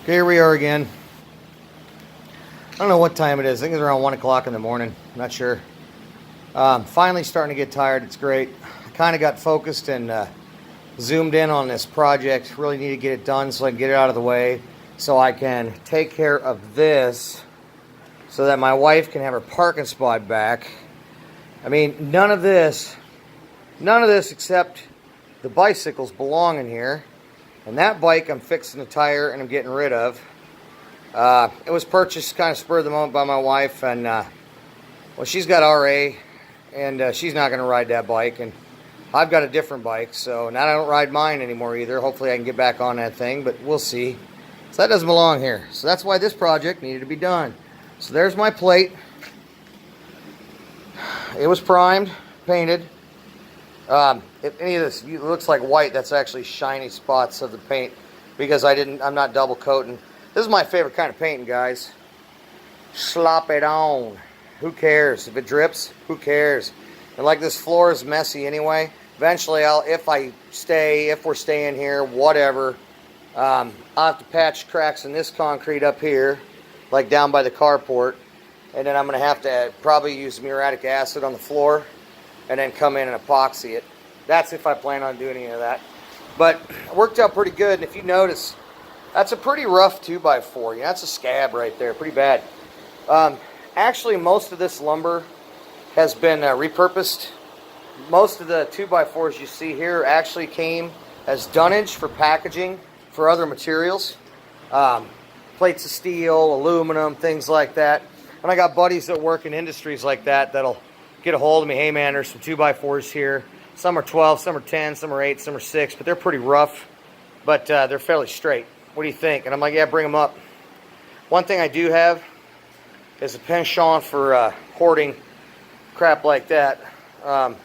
Okay, here we are again. I don't know what time it is. I think it's around 1 o'clock in the morning. I'm not sure. Finally starting to get tired. It's great. I kind of got focused and zoomed in on this project. Really need to get it done so I can get it out of the way so I can take care of this so that my wife can have her parking spot back. I mean, none of this except the bicycles belong in here. And that bike I'm fixing the tire and I'm getting rid of. It was purchased kind of spur of the moment by my wife, and well, she's got RA, and she's not going to ride that bike, and I've got a different bike, so now I don't ride mine anymore either. Hopefully I can get back on that thing, but we'll see. So that doesn't belong here. So that's why this project needed to be done. So there's my plate. It was primed, painted. If any of this looks like white, that's actually shiny spots of the paint because I'm not double coating. This is my favorite kind of painting, guys. Slop it on. Who cares? If it drips, who cares? And like this floor is messy anyway. Eventually, if we're staying here, whatever, I'll have to patch cracks in this concrete up here, like down by the carport. And then I'm going to have to probably use muriatic acid on the floor and then come in and epoxy it. That's if I plan on doing any of that. But it worked out pretty good. And if you notice, that's a pretty rough 2x4. Yeah, that's a scab right there. Pretty bad. Actually, most of this lumber has been repurposed. Most of the 2x4s you see here actually came as dunnage for packaging for other materials. Plates of steel, aluminum, things like that. And I got buddies that work in industries like that that'll get a hold of me. Hey man, there's some 2x4s here. Some are 12, some are 10, some are 8, some are 6, but they're pretty rough. But they're fairly straight. What do you think? And I'm like, yeah, bring them up. One thing I do have is a penchant for hoarding crap like that. I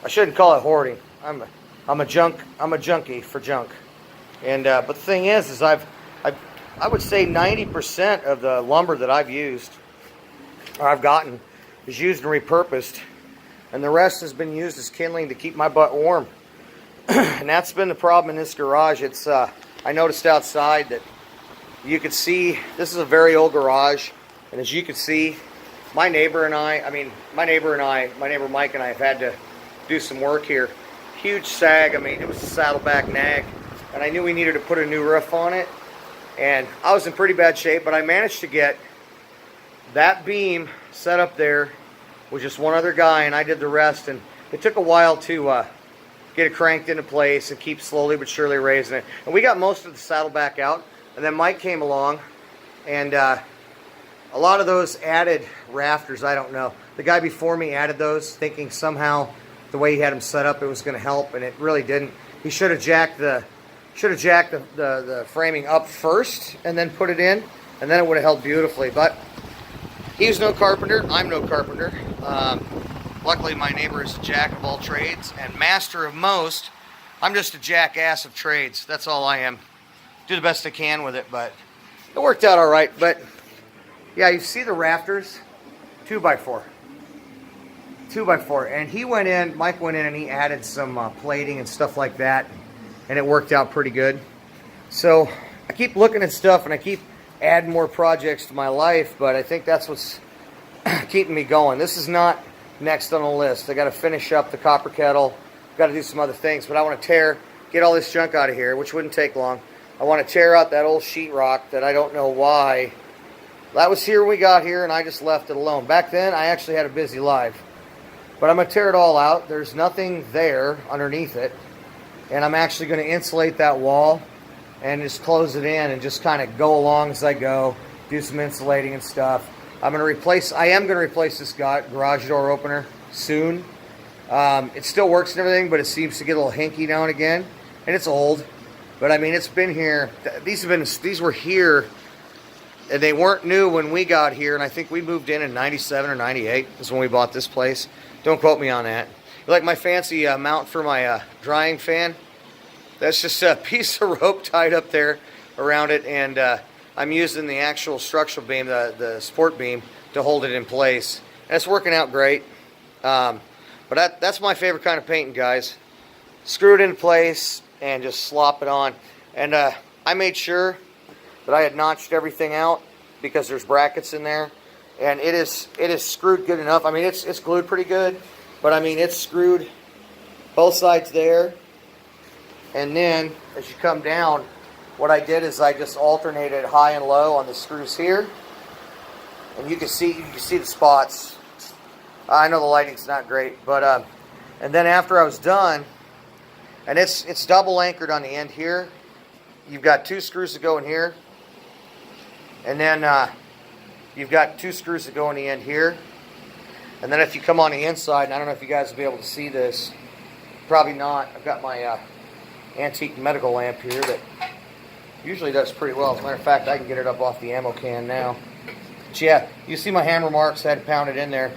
shouldn't call it hoarding. I'm a junkie for junk. And but the thing is I would say 90% of the lumber that I've used or I've gotten is used and repurposed, and the rest has been used as kindling to keep my butt warm. And that's been the problem in this garage. It's I noticed outside that you could see this is a very old garage, and as you can see, my neighbor Mike and I have had to do some work here. Huge sag. I mean, it was a saddleback nag, and I knew we needed to put a new roof on it, and I was in pretty bad shape, but I managed to get that beam set up there with just one other guy, and I did the rest, and it took a while to get it cranked into place and keep slowly but surely raising it. And we got most of the saddleback out, and then Mike came along, and a lot of those added rafters, I don't know. The guy before me added those, thinking somehow the way he had them set up it was going to help, and it really didn't. He should have jacked the framing up first and then put it in, and then it would have held beautifully. But he's no carpenter. I'm no carpenter. Luckily, my neighbor is a jack of all trades and master of most. I'm just a jackass of trades. That's all I am. Do the best I can with it, but it worked out all right. But yeah, you see the rafters, 2x4. 2x4. And Mike went in and he added some plating and stuff like that, and it worked out pretty good. So I keep looking at stuff and I keep adding more projects to my life, but I think that's what's keeping me going. This is not next on the list. I got to finish up the copper kettle, got to do some other things, but I want to get all this junk out of here, which wouldn't take long. I want to tear out that old sheetrock that I don't know why. That was here when we got here, and I just left it alone. Back then, I actually had a busy life. But I'm going to tear it all out. There's nothing there underneath it. And I'm actually going to insulate that wall and just close it in and just kind of go along as I go, do some insulating and stuff. I am going to replace this garage door opener soon. It still works and everything, but it seems to get a little hinky now and again. And it's old. But I mean, it's been here. These were here, and they weren't new when we got here. And I think we moved in 97 or 98 is when we bought this place. Don't quote me on that. Like my fancy mount for my drying fan, that's just a piece of rope tied up there around it, and I'm using the actual structural beam, the support beam, to hold it in place. And it's working out great. But that's my favorite kind of painting, guys. Screw it into place and just slop it on. And I made sure that I had notched everything out because there's brackets in there, and it is screwed good enough. I mean, it's glued pretty good, but I mean, it's screwed both sides there. And then as you come down, what I did is I just alternated high and low on the screws here, and you can see the spots. I know the lighting's not great, but and then after I was done, and it's double anchored on the end here. You've got 2 screws that go in here, and then you've got 2 screws that go in the end here. And then if you come on the inside, and I don't know if you guys will be able to see this, probably not. I've got my antique medical lamp here that usually does pretty well. As a matter of fact, I can get it up off the ammo can now. But yeah, you see my hammer marks. I had pounded in there.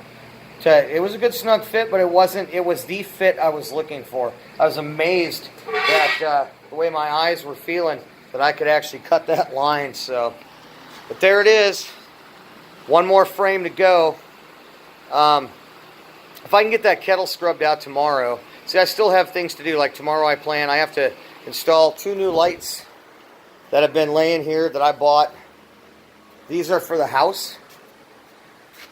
It was a good snug fit, but it wasn't. It was the fit I was looking for. I was amazed that the way my eyes were feeling, that I could actually cut that line. So, but there it is. One more frame to go. If I can get that kettle scrubbed out tomorrow. See, I still have things to do. Like tomorrow, I have to install 2 new lights that have been laying here that I bought. These are for the house.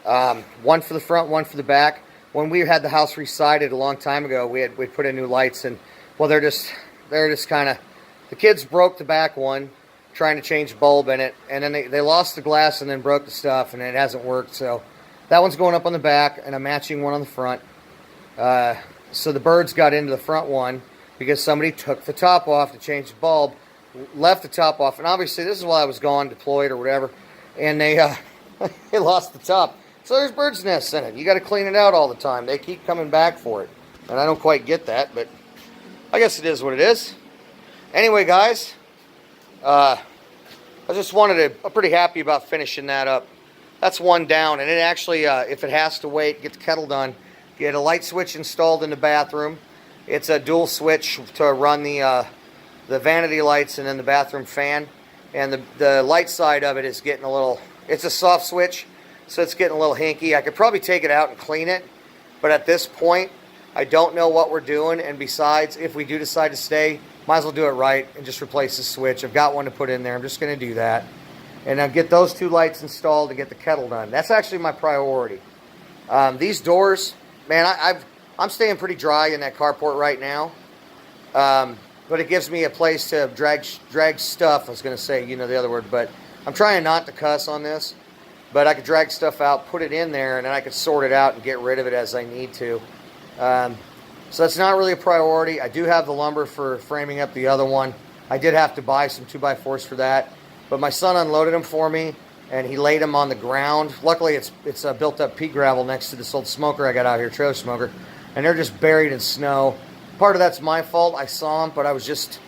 One for the front, one for the back. When we had the house re-sided a long time ago, we put in new lights, and well, they're just kind of, the kids broke the back one trying to change a bulb in it, and then they lost the glass and then broke the stuff, and it hasn't worked. So that one's going up on the back, and a matching one on the front. So the birds got into the front one because somebody took the top off to change the bulb, left the top off, and obviously this is while I was gone, deployed or whatever, and they they lost the top. So there's birds' nests in it. You got to clean it out all the time. They keep coming back for it, and I don't quite get that, but I guess it is what it is. Anyway, guys, I just I'm pretty happy about finishing that up. That's one down, and it actually, if it has to wait, get the kettle done, get a light switch installed in the bathroom. It's a dual switch to run the vanity lights and then the bathroom fan, and the light side of it is getting a little, it's a soft switch, so it's getting a little hinky. I could probably take it out and clean it, but at this point, I don't know what we're doing, and besides, if we do decide to stay, might as well do it right and just replace the switch. I've got one to put in there. I'm just going to do that. And I'll get those 2 lights installed to get the kettle done. That's actually my priority. These doors, man, I'm staying pretty dry in that carport right now. But it gives me a place to drag stuff. I was going to say, you know, the other word, but I'm trying not to cuss on this. But I could drag stuff out, put it in there, and then I could sort it out and get rid of it as I need to. So that's not really a priority. I do have the lumber for framing up the other one. I did have to buy some 2x4s for that. But my son unloaded them for me, and he laid them on the ground. Luckily, it's built up pea gravel next to this old smoker I got out here, trailer smoker. And they're just buried in snow. Part of that's my fault. I saw them, but I was just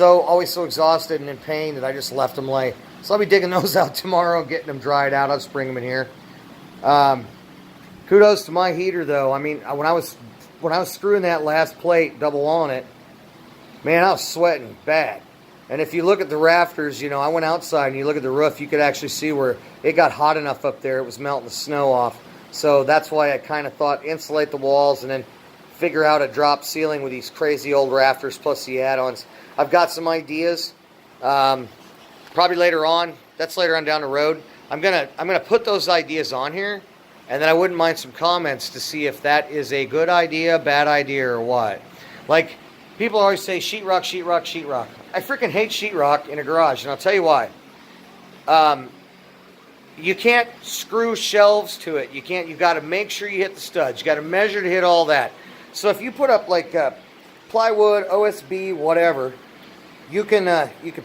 always so exhausted and in pain that I just left them lay. So I'll be digging those out tomorrow, getting them dried out. I'll just bring them in here. Kudos to my heater, though. I mean, when I was screwing that last plate double on it, man, I was sweating bad. And if you look at the rafters, you know, I went outside and you look at the roof, you could actually see where it got hot enough up there. It was melting the snow off. So that's why I kind of thought insulate the walls and then figure out a drop ceiling with these crazy old rafters plus the add-ons. I've got some ideas. Probably later on. That's later on down the road. I'm gonna put those ideas on here, and then I wouldn't mind some comments to see if that is a good idea, bad idea, or what. Like, people always say sheetrock, sheetrock, sheetrock. I freaking hate sheetrock in a garage, and I'll tell you why. You can't screw shelves to it. You've got to make sure you hit the studs. You got to measure to hit all that. So if you put up like plywood, OSB, whatever, you can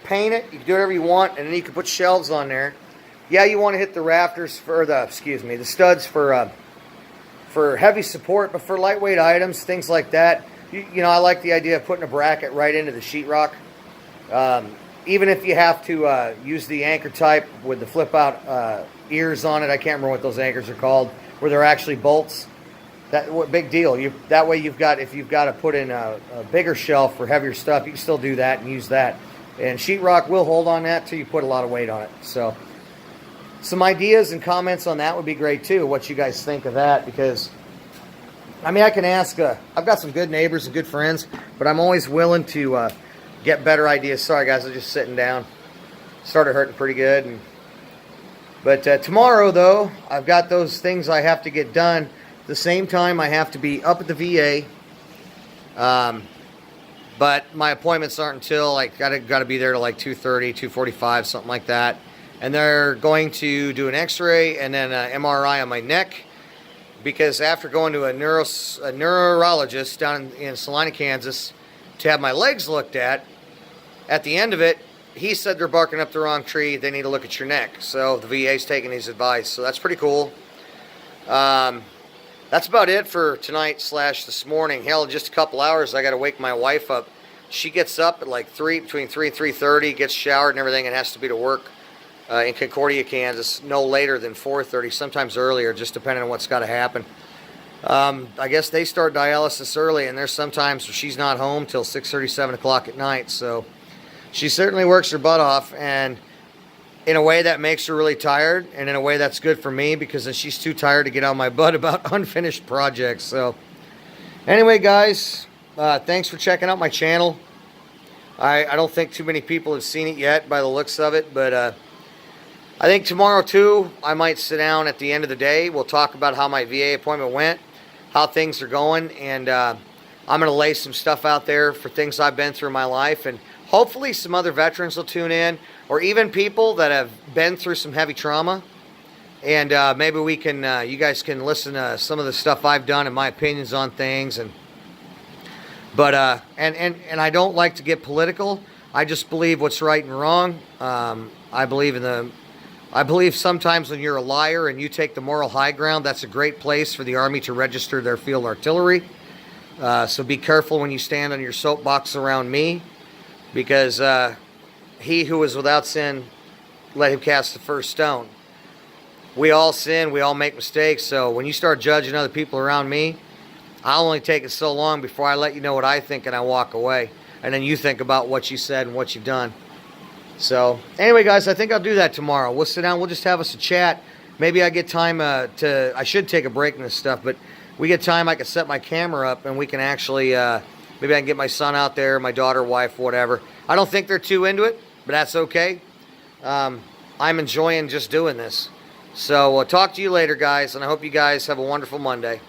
paint it. You can do whatever you want, and then you can put shelves on there. Yeah, you want to hit the rafters for the studs for heavy support, but for lightweight items, things like that, you know, I like the idea of putting a bracket right into the sheetrock. Even if you have to use the anchor type with the flip out ears on it, I can't remember what those anchors are called, where they're actually bolts. What big deal? That way if you've got to put in a bigger shelf for heavier stuff, you can still do that and use that. And sheetrock will hold on that till you put a lot of weight on it. So some ideas and comments on that would be great too. What you guys think of that? Because I mean, I can ask. I've got some good neighbors and good friends, but I'm always willing to get better ideas. Sorry guys, I'm just sitting down. Started hurting pretty good. But tomorrow, though, I've got those things I have to get done. At the same time, I have to be up at the VA. But my appointments aren't until, like, gotta be there to like 2:30, 2:45, something like that. And they're going to do an X-ray and then an MRI on my neck, because after going to a neurologist down in Salina, Kansas, to have my legs looked at the end of it, he said they're barking up the wrong tree. They need to look at your neck. So the VA's taking his advice. So that's pretty cool. That's about it for tonight / this morning. Hell, in just a couple hours, I got to wake my wife up. She gets up at like between 3 and 3:30, gets showered and everything, and has to be to work in Concordia, Kansas, no later than 4:30, sometimes earlier, just depending on what's got to happen. I guess they start dialysis early, and there's sometimes she's not home till 6:30, 7 o'clock at night. So she certainly works her butt off, and in a way that makes her really tired, and in a way that's good for me, because then she's too tired to get on my butt about unfinished projects. So anyway, guys, thanks for checking out my channel. I don't think too many people have seen it yet by the looks of it, but I think tomorrow too, I might sit down at the end of the day. We'll talk about how my VA appointment went, how things are going, and I'm going to lay some stuff out there for things I've been through in my life, and hopefully some other veterans will tune in, or even people that have been through some heavy trauma. And maybe we can, you guys can listen to some of the stuff I've done and my opinions on things. But I don't like to get political. I just believe what's right and wrong. I believe sometimes when you're a liar and you take the moral high ground, that's a great place for the Army to register their field artillery. So be careful when you stand on your soapbox around me, because he who is without sin, let him cast the first stone. We all sin, we all make mistakes, so when you start judging other people around me, I'll only take it so long before I let you know what I think and I walk away. And then you think about what you said and what you've done. So anyway, guys, I think I'll do that tomorrow. We'll sit down, we'll just have us a chat. Maybe I get time I should take a break in this stuff, but we get time, I can set my camera up and we can actually, maybe I can get my son out there, my daughter, wife, whatever. I don't think they're too into it, but that's okay. I'm enjoying just doing this. So talk to you later, guys, and I hope you guys have a wonderful Monday.